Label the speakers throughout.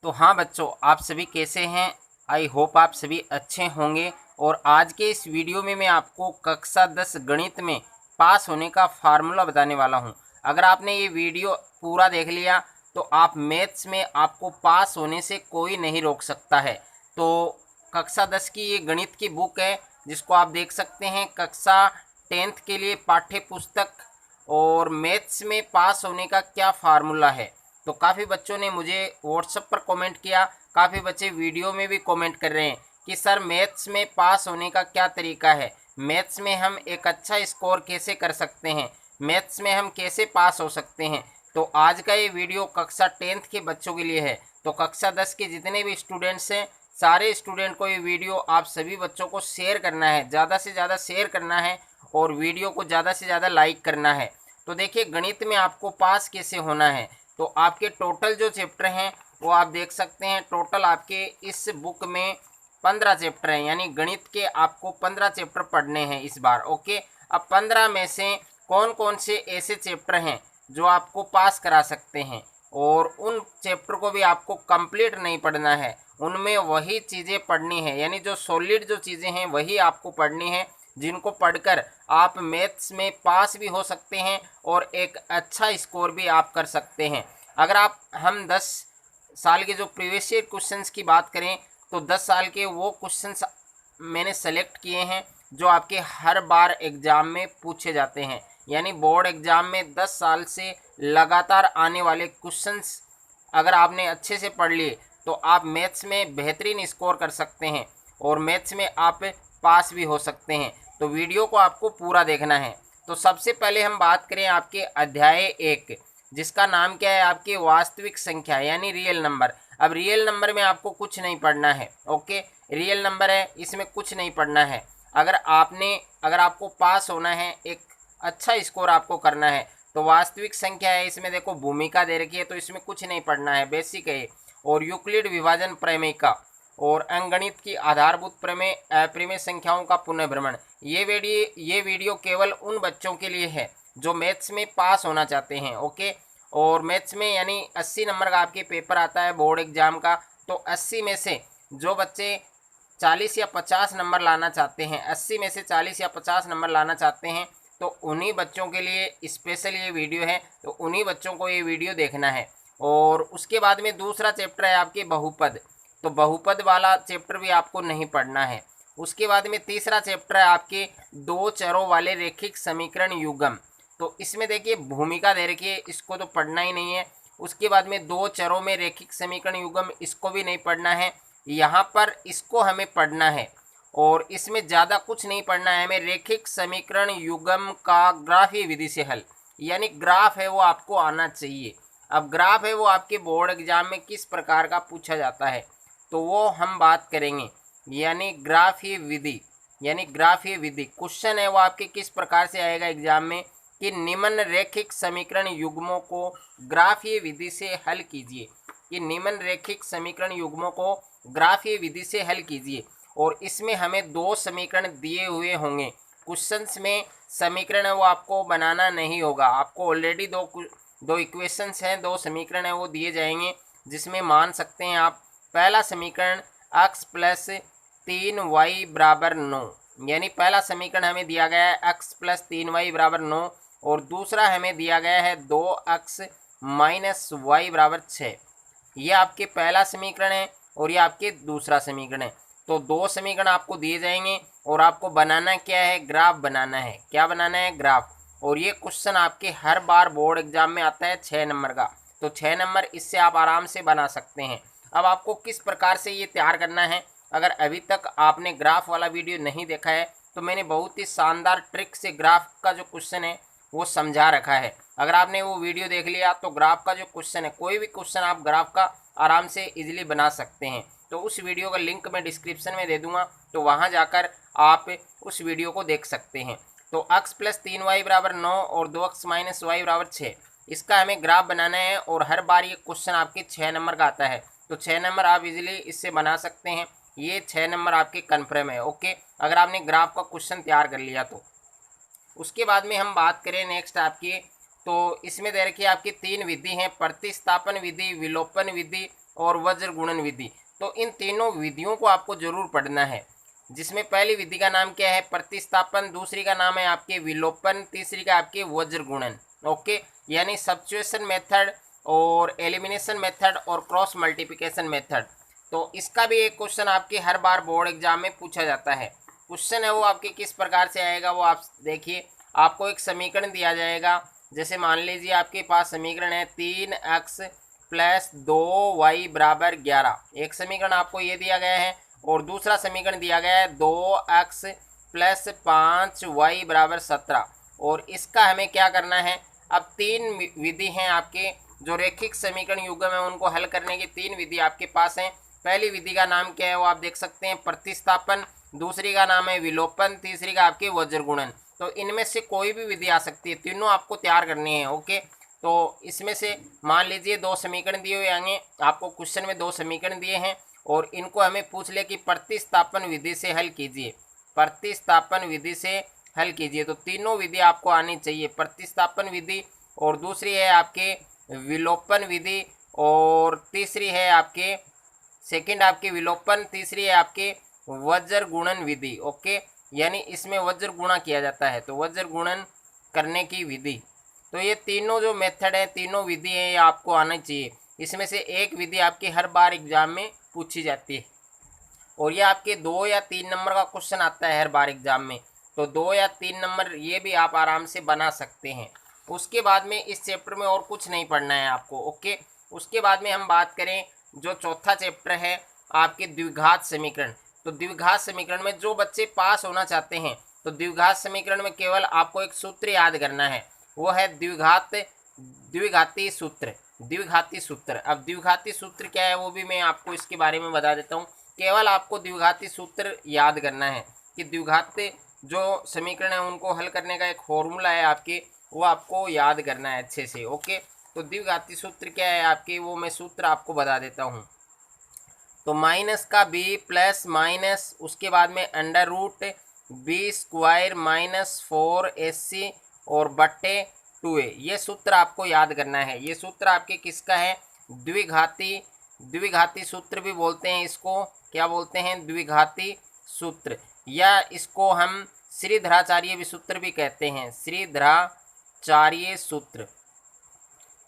Speaker 1: तो हाँ बच्चों, आप सभी कैसे हैं। आई होप आप सभी अच्छे होंगे। और आज के इस वीडियो में मैं आपको कक्षा 10 गणित में पास होने का फार्मूला बताने वाला हूं। अगर आपने ये वीडियो पूरा देख लिया तो आप मैथ्स में आपको पास होने से कोई नहीं रोक सकता है। तो कक्षा 10 की ये गणित की बुक है जिसको आप देख सकते हैं, कक्षा 10th के लिए पाठ्य पुस्तक और मैथ्स में पास होने का क्या फार्मूला है। तो काफ़ी बच्चों ने मुझे व्हाट्सएप पर कमेंट किया, काफ़ी बच्चे वीडियो में भी कमेंट कर रहे हैं कि सर मैथ्स में पास होने का क्या तरीका है, मैथ्स में हम एक अच्छा स्कोर कैसे कर सकते हैं, मैथ्स में हम कैसे पास हो सकते हैं। तो आज का ये वीडियो कक्षा 10th के बच्चों के लिए है। तो कक्षा 10 के जितने भी स्टूडेंट्स हैं, सारे स्टूडेंट को ये वीडियो आप सभी बच्चों को शेयर करना है, ज़्यादा से ज़्यादा शेयर करना है और वीडियो को ज़्यादा से ज़्यादा लाइक करना है। तो देखिए, गणित में आपको पास कैसे होना है। तो आपके टोटल जो चैप्टर हैं वो आप देख सकते हैं। टोटल आपके इस बुक में 15 चैप्टर हैं, यानी गणित के आपको 15 चैप्टर पढ़ने हैं इस बार। ओके, अब 15 में से कौन कौन से ऐसे चैप्टर हैं जो आपको पास करा सकते हैं, और उन चैप्टर को भी आपको कंप्लीट नहीं पढ़ना है, उनमें वही चीज़ें पढ़नी है, यानी जो सॉलिड जो चीज़ें हैं वही आपको पढ़नी है, जिनको पढ़कर आप मैथ्स में पास भी हो सकते हैं और एक अच्छा स्कोर भी आप कर सकते हैं। अगर हम 10 साल के जो प्रीवियस ईयर क्वेश्चंस की बात करें तो 10 साल के वो क्वेश्चंस मैंने सेलेक्ट किए हैं जो आपके हर बार एग्ज़ाम में पूछे जाते हैं, यानी बोर्ड एग्ज़ाम में 10 साल से लगातार आने वाले क्वेश्चंस अगर आपने अच्छे से पढ़ लिए तो आप मैथ्स में बेहतरीन स्कोर कर सकते हैं और मैथ्स में आप पास भी हो सकते हैं। तो वीडियो को आपको पूरा देखना है। तो सबसे पहले हम बात करें आपके अध्याय 1, जिसका नाम क्या है, आपकी वास्तविक संख्या यानी रियल नंबर। अब रियल नंबर में आपको कुछ नहीं पढ़ना है। ओके, रियल नंबर है, इसमें कुछ नहीं पढ़ना है। अगर आपको पास होना है, एक अच्छा स्कोर आपको करना है, तो वास्तविक संख्या है, इसमें देखो भूमिका दे रखी है, तो इसमें कुछ नहीं पढ़ना है, बेसिक है। और यूक्लिड विभाजन प्रमेय का और अंकगणित की आधारभूत प्रमेय, अप्रिमेय संख्याओं का पुनर्भ्रमण, ये वीडियो केवल उन बच्चों के लिए है जो मैथ्स में पास होना चाहते हैं। ओके, और मैथ्स में यानी 80 नंबर का आपके पेपर आता है बोर्ड एग्जाम का, तो 80 में से जो बच्चे 40 या 50 नंबर लाना चाहते हैं, 80 में से 40 या 50 नंबर लाना चाहते हैं, तो उन्हीं बच्चों के लिए स्पेशल ये वीडियो है। तो उन्हीं बच्चों को ये वीडियो देखना है। और उसके बाद में दूसरा चैप्टर है आपके बहुपद, तो बहुपद वाला चैप्टर भी आपको नहीं पढ़ना है। उसके बाद में तीसरा चैप्टर है आपके दो चरों वाले रैखिक समीकरण युग्म, तो इसमें देखिए भूमिका दे रखी है, इसको तो पढ़ना ही नहीं है। उसके बाद में दो चरों में रैखिक समीकरण युग्म, इसको भी नहीं पढ़ना है। यहाँ पर इसको हमें पढ़ना है और इसमें ज़्यादा कुछ नहीं पढ़ना है हमें। रैखिक समीकरण युग्म का ग्राफीय विधि से हल, यानी ग्राफ है वो आपको आना चाहिए। अब ग्राफ है वो आपके बोर्ड एग्जाम में किस प्रकार का पूछा जाता है तो वो हम बात करेंगे, यानी ग्राफीय विधि। यानी ग्राफीय विधि क्वेश्चन है वो आपके किस प्रकार से आएगा एग्जाम में कि निम्न रैखिक समीकरण युग्मों को ग्राफीय विधि से हल कीजिए, कि निम्न रैखिक समीकरण युग्मों को ग्राफीय विधि से हल कीजिए। और इसमें हमें दो समीकरण दिए हुए होंगे क्वेश्चंस में, समीकरण है वो आपको बनाना नहीं होगा, आपको ऑलरेडी दो इक्वेशंस हैं, दो समीकरण है वो दिए जाएंगे, जिसमें मान सकते हैं आप पहला समीकरण x प्लस 3y बराबर 9, यानी पहला समीकरण हमें दिया गया है x प्लस 3y बराबर 9, और दूसरा हमें दिया गया है 2x माइनस वाई बराबर 6। ये आपके पहला समीकरण है और ये आपके दूसरा समीकरण है। तो दो समीकरण आपको दिए जाएंगे और आपको बनाना क्या है, ग्राफ बनाना है। क्या बनाना है, ग्राफ। और ये क्वेश्चन आपके हर बार बोर्ड एग्जाम में आता है 6 नंबर का, तो 6 नंबर इससे आप आराम से बना सकते हैं। अब आपको किस प्रकार से ये तैयार करना है, अगर अभी तक आपने ग्राफ वाला वीडियो नहीं देखा है तो मैंने बहुत ही शानदार ट्रिक से ग्राफ का जो क्वेश्चन है वो समझा रखा है। अगर आपने वो वीडियो देख लिया तो ग्राफ का जो क्वेश्चन है, कोई भी क्वेश्चन आप ग्राफ का आराम से इजीली बना सकते हैं। तो उस वीडियो का लिंक मैं डिस्क्रिप्शन में दे दूंगा, तो वहां जाकर आप उस वीडियो को देख सकते हैं। तो x प्लस 3y बराबर 9 और 2x माइनस वाई बराबर 6, इसका हमें ग्राफ बनाना है और हर बार ये क्वेश्चन आपके 6 नंबर का आता है, तो 6 नंबर आप इजीली इससे बना सकते हैं। ये 6 नंबर आपके कन्फर्म है। ओके, अगर आपने ग्राफ का क्वेश्चन तैयार कर लिया तो उसके बाद में हम बात करें नेक्स्ट आपकी, तो इसमें दे रखी है आपकी 3 विधि हैं, प्रतिस्थापन विधि, विलोपन विधि और वज्र गुणन विधि। तो इन तीनों विधियों को आपको जरूर पढ़ना है, जिसमें पहली विधि का नाम क्या है, प्रतिस्थापन, दूसरी का नाम है आपके विलोपन, तीसरी का आपके वज्र गुणन। ओके, यानी सब्स्टिट्यूशन मेथड और एलिमिनेशन मेथड और क्रॉस मल्टीप्लिकेशन मेथड। तो इसका भी एक क्वेश्चन आपके हर बार बोर्ड एग्जाम में पूछा जाता है। क्वेश्चन है वो आपके किस प्रकार से आएगा वो आप देखिए। आपको एक समीकरण दिया जाएगा, जैसे मान लीजिए आपके पास समीकरण है 3x प्लस 2y बराबर 11, एक समीकरण आपको ये दिया गया है, और दूसरा समीकरण दिया गया है 2x प्लस 5y बराबर 17। और इसका हमें क्या करना है, अब तीन विधि हैं आपके, जो रेखिक समीकरण युग्म है उनको हल करने की तीन विधि आपके पास हैं। पहली विधि का नाम क्या है वो आप देख सकते हैं, प्रतिस्थापन, दूसरी का नाम है विलोपन, तीसरी का आपके वज्र गुणन। तो इनमें से कोई भी विधि आ सकती है, तीनों आपको तैयार करनी है। ओके, तो इसमें से मान लीजिए दो समीकरण दिए हुए आएंगे आपको, क्वेश्चन में दो समीकरण दिए हैं और इनको हमें पूछ ले कि प्रतिस्थापन विधि से हल कीजिए, प्रतिस्थापन विधि से हल कीजिए। तो तीनों विधि आपको आनी चाहिए, प्रतिस्थापन विधि, और दूसरी है आपके विलोपन विधि, और तीसरी है आपके सेकंड आपके विलोपन, तीसरी है आपके वज्र गुणन विधि। ओके, यानी इसमें वज्र गुणा किया जाता है, तो वज्र गुणन करने की विधि। तो ये तीनों जो मेथड है, तीनों विधि है, ये आपको आना चाहिए। इसमें से एक विधि आपकी हर बार एग्जाम में पूछी जाती है, और ये आपके 2 या 3 नंबर का क्वेश्चन आता है हर बार एग्जाम में। तो 2 या 3 नंबर ये भी आप आराम से बना सकते हैं। उसके बाद में इस चैप्टर में और कुछ नहीं पढ़ना है आपको। ओके, उसके बाद में हम बात करें जो चौथा चैप्टर है आपके द्विघात समीकरण। तो द्विघात समीकरण में जो बच्चे पास होना चाहते हैं, तो द्विघात समीकरण में केवल आपको एक सूत्र याद करना है, वो है द्विघाती सूत्र। द्विघाती सूत्र, अब द्विघाती सूत्र क्या है वो भी मैं आपको इसके बारे में बता देता हूँ। केवल आपको द्विघाती सूत्र याद करना है कि द्विघाती जो समीकरण है उनको हल करने का एक फॉर्मूला है आपके, वो आपको याद करना है अच्छे से। ओके, तो द्विघाती सूत्र क्या है आपके, वो मैं सूत्र आपको बता देता हूँ। तो माइनस का बी प्लस माइनस, उसके बाद में under root B square minus 4ac और बट्टे 2a, ये सूत्र आपको याद करना है। ये सूत्र आपके किसका है, द्विघाती सूत्र भी बोलते हैं इसको, क्या बोलते हैं, द्विघाती सूत्र, या इसको हम श्रीधराचार्य भी सूत्र भी कहते हैं, श्रीधराचार्य सूत्र।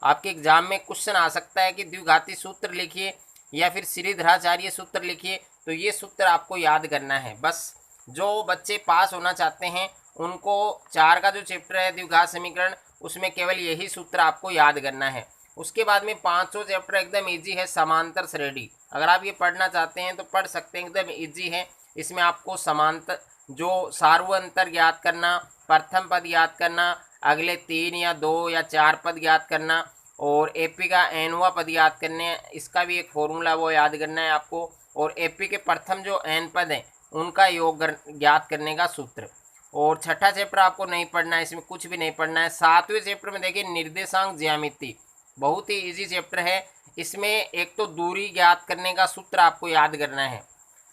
Speaker 1: आपके एग्जाम में क्वेश्चन आ सकता है कि द्विघाती सूत्र लिखिए या फिर श्रीधराचार्य सूत्र लिखिए, तो ये सूत्र आपको याद करना है। बस जो बच्चे पास होना चाहते हैं उनको 4 का जो चैप्टर है द्विघात समीकरण, उसमें केवल यही सूत्र आपको याद करना है। उसके बाद में 5वां चैप्टर एकदम इजी है, समांतर श्रेणी। अगर आप ये पढ़ना चाहते हैं तो पढ़ सकते हैं, एकदम इजी है। इसमें आपको समांतर जो सार्वअंतर ज्ञात करना, प्रथम पद याद करना, अगले 3 या 2 या 4 पद याद करना, और एपी का nवां पद याद करने, इसका भी एक फॉर्मूला वो याद करना है आपको, और एपी के प्रथम जो n पद हैं उनका योग ज्ञात करने का सूत्र। और छठा चैप्टर आपको नहीं पढ़ना है, इसमें कुछ भी नहीं पढ़ना है। 7वें चैप्टर में देखिए निर्देशांक ज्यामिति, बहुत ही इजी चैप्टर है। इसमें एक तो दूरी ज्ञात करने का सूत्र आपको याद करना है,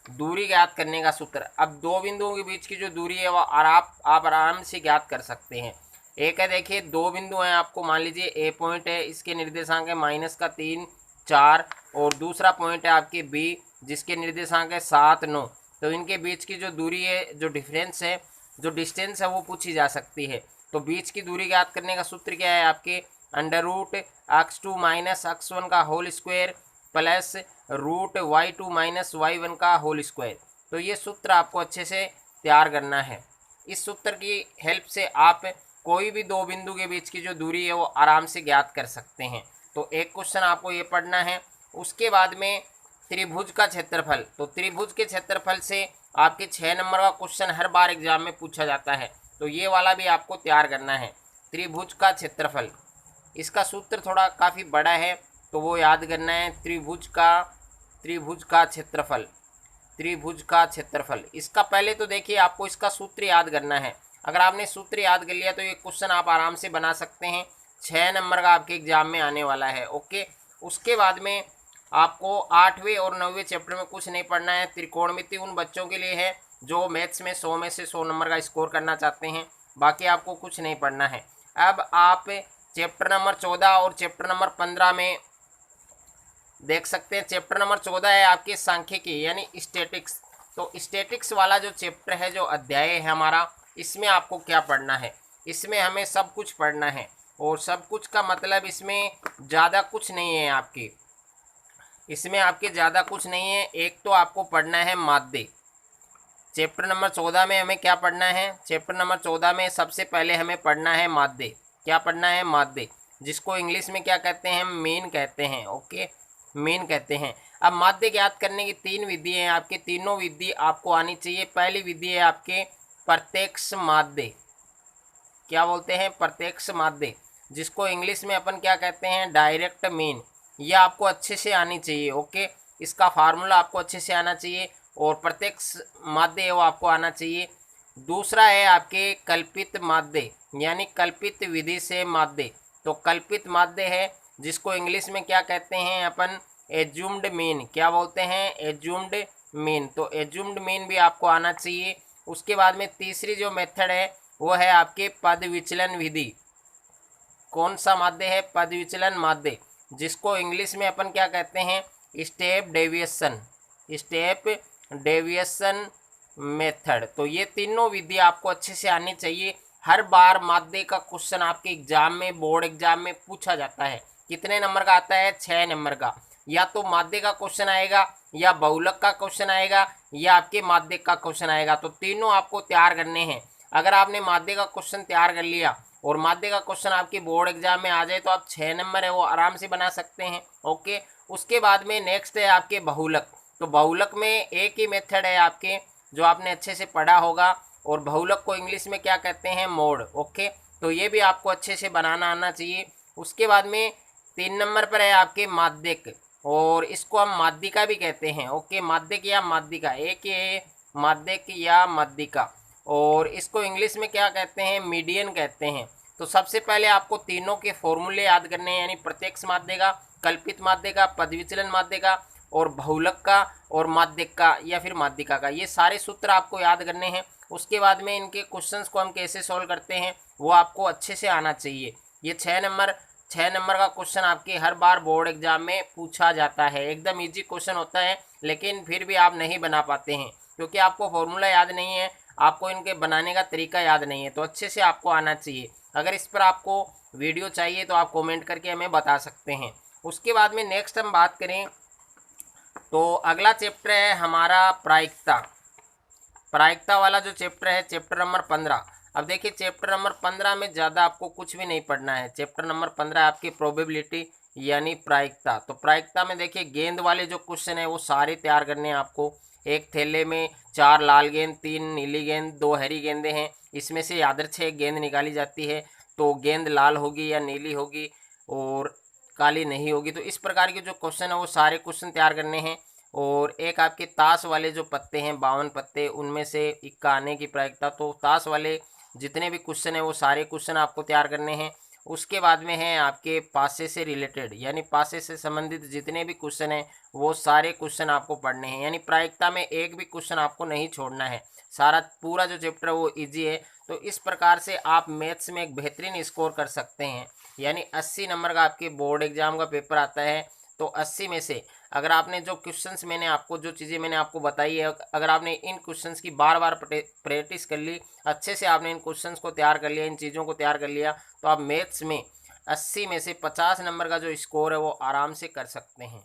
Speaker 1: दूरी ज्ञात करने का सूत्र। अब दो बिंदुओं के बीच की जो दूरी है वो आप आराम से ज्ञात कर सकते हैं। एक है, देखिए 2 बिंदु हैं आपको, मान लीजिए ए पॉइंट है, इसके निर्देशांक है -3, 4, और दूसरा पॉइंट है आपके बी जिसके निर्देशांक है 7, 9। तो इनके बीच की जो दूरी है, जो डिफरेंस है, जो डिस्टेंस है, वो पूछी जा सकती है। तो बीच की दूरी ज्ञात करने का सूत्र क्या है आपके, √x2 - x1 का whole square plus √y2 - y1 का होल स्क्वायर। तो ये सूत्र आपको अच्छे से तैयार करना है। इस सूत्र की हेल्प से आप कोई भी 2 बिंदु के बीच की जो दूरी है वो आराम से ज्ञात कर सकते हैं। तो एक क्वेश्चन आपको ये पढ़ना है। उसके बाद में त्रिभुज का क्षेत्रफल, तो त्रिभुज के क्षेत्रफल से आपके 6 नंबर का क्वेश्चन हर बार एग्जाम में पूछा जाता है, तो ये वाला भी आपको तैयार करना है। त्रिभुज का क्षेत्रफल, इसका सूत्र थोड़ा काफ़ी बड़ा है तो वो याद करना है। त्रिभुज का क्षेत्रफल, त्रिभुज का क्षेत्रफल, इसका पहले तो देखिए आपको इसका सूत्र याद करना है। अगर आपने सूत्र याद कर लिया तो ये क्वेश्चन आप आराम से बना सकते हैं। 6 नंबर का आपके एग्जाम में आने वाला है। ओके, उसके बाद में आपको 8वें और 9वें चैप्टर में कुछ नहीं पढ़ना है। त्रिकोणमिति उन बच्चों के लिए है जो मैथ्स में 100 में से 100 नंबर का स्कोर करना चाहते हैं, बाकी आपको कुछ नहीं पढ़ना है। अब आप चैप्टर नंबर 14 और चैप्टर नंबर 15 में देख सकते हैं चैप्टर नंबर 14 है आपके सांख्यिकी यानी स्टैटिक्स। तो स्टैटिक्स वाला जो चैप्टर है, जो अध्याय है हमारा, इसमें आपको क्या पढ़ना है, इसमें हमें सब कुछ पढ़ना है। और सब कुछ का मतलब इसमें ज़्यादा कुछ नहीं है आपके, इसमें आपके ज़्यादा कुछ नहीं है। एक तो आपको पढ़ना है माध्य। चैप्टर नंबर 14 में हमें क्या पढ़ना है, चैप्टर नंबर 14 में सबसे पहले हमें पढ़ना है माध्य। क्या पढ़ना है? माध्य, जिसको इंग्लिश में क्या कहते हैं? मीन कहते हैं। ओके, मीन कहते हैं। अब माध्य ज्ञात करने की 3 विधि हैं आपके, तीनों विधि आपको आनी चाहिए। पहली विधि है आपके प्रत्यक्ष माध्य। क्या बोलते हैं? प्रत्यक्ष माध्य, जिसको इंग्लिश में अपन क्या कहते हैं? Direct mean. यह आपको अच्छे से आनी चाहिए। ओके, इसका फार्मूला आपको अच्छे से आना चाहिए और प्रत्यक्ष माध्य है वो आपको आना चाहिए। दूसरा है आपके कल्पित माध्य, यानी कल्पित विधि से माध्य। तो कल्पित माध्य है, जिसको इंग्लिश में क्या कहते हैं अपन? Assumed mean. क्या बोलते हैं? Assumed mean. तो एज्यूम्ड मीन भी आपको आना चाहिए। उसके बाद में तीसरी जो मेथड है वो है आपके पद विचलन विधि। कौन सा माध्य है? पद विचलन माध्य, जिसको इंग्लिश में अपन क्या कहते हैं? Step deviation. Step deviation method. तो ये तीनों विधि आपको अच्छे से आनी चाहिए। हर बार माध्य का क्वेश्चन आपके एग्जाम में, बोर्ड एग्जाम में पूछा जाता है। कितने नंबर का आता है? 6 नंबर का। या तो माध्य का क्वेश्चन आएगा, या बहुलक का क्वेश्चन आएगा, या आपके माध्य का क्वेश्चन आएगा। तो तीनों आपको तैयार करने हैं। अगर आपने माध्य का क्वेश्चन तैयार कर लिया और माध्य का क्वेश्चन आपके बोर्ड एग्जाम में आ जाए तो आप 6 नंबर है वो आराम से बना सकते हैं। ओके, उसके बाद में नेक्स्ट है आपके बहुलक। तो बहुलक में एक ही मेथड है आपके, जो आपने अच्छे से पढ़ा होगा, और बहुलक को इंग्लिश में क्या कहते हैं? मोड। ओके, तो ये भी आपको अच्छे से बनाना आना चाहिए। उसके बाद में 3 नंबर पर है आपके माध्यक, और इसको हम माध्यिका भी कहते हैं। ओके, माध्यक या माध्यिका, एक ये माध्यक या माध्यिका, और इसको इंग्लिश में क्या कहते हैं? मीडियन कहते हैं। तो सबसे पहले आपको तीनों के फॉर्मूले याद करने हैं, यानी प्रत्यक्ष माध्य का, कल्पित माध्य का, पद विचलन माध्य का, और बहुलक का, और माध्यक का या फिर माध्यिका का। ये सारे सूत्र आपको याद करने हैं। उसके बाद में इनके क्वेश्चंस को हम कैसे सॉल्व करते हैं वो आपको अच्छे से आना चाहिए। ये 6 नंबर का क्वेश्चन आपके हर बार बोर्ड एग्जाम में पूछा जाता है। एकदम इजी क्वेश्चन होता है, लेकिन फिर भी आप नहीं बना पाते हैं क्योंकि आपको फॉर्मूला याद नहीं है, आपको इनके बनाने का तरीका याद नहीं है। तो अच्छे से आपको आना चाहिए। अगर इस पर आपको वीडियो चाहिए तो आप कमेंट करके हमें बता सकते हैं। उसके बाद में नेक्स्ट हम बात करें तो अगला चैप्टर है हमारा प्रायिकता। प्रायिकता वाला जो चैप्टर है, चैप्टर नंबर 15। अब देखिए चैप्टर नंबर 15 में ज़्यादा आपको कुछ भी नहीं पढ़ना है। चैप्टर नंबर 15 आपकी प्रोबेबिलिटी यानी प्रायिकता। तो प्रायिकता में देखिए गेंद वाले जो क्वेश्चन है वो सारे तैयार करने हैं आपको। एक थैले में 4 लाल गेंद, 3 नीली गेंद, 2 हरी गेंदें हैं। इसमें से यादृच्छिक गेंद निकाली जाती है, तो गेंद लाल होगी या नीली होगी और काली नहीं होगी। तो इस प्रकार के जो क्वेश्चन है वो सारे क्वेश्चन तैयार करने हैं। और एक आपके ताश वाले जो पत्ते हैं 52 पत्ते, उनमें से इक्का आने की प्रायिकता। तो ताश वाले जितने भी क्वेश्चन हैं वो सारे क्वेश्चन आपको तैयार करने हैं। उसके बाद में है आपके पासे से रिलेटेड, यानी पासे से संबंधित जितने भी क्वेश्चन हैं वो सारे क्वेश्चन आपको पढ़ने हैं। यानी प्रायिकता में एक भी क्वेश्चन आपको नहीं छोड़ना है। सारा पूरा जो चैप्टर है वो ईजी है। तो इस प्रकार से आप मैथ्स में एक बेहतरीन स्कोर कर सकते हैं। यानी 80 नंबर का आपके बोर्ड एग्जाम का पेपर आता है, तो 80 में से अगर आपने जो क्वेश्चंस मैंने आपको, जो चीज़ें मैंने आपको बताई है, अगर आपने इन क्वेश्चंस की बार बार प्रैक्टिस कर ली, अच्छे से आपने इन क्वेश्चंस को तैयार कर लिया, इन चीज़ों को तैयार कर लिया, तो आप मैथ्स में 80 में से 50 नंबर का जो स्कोर है वो आराम से कर सकते हैं।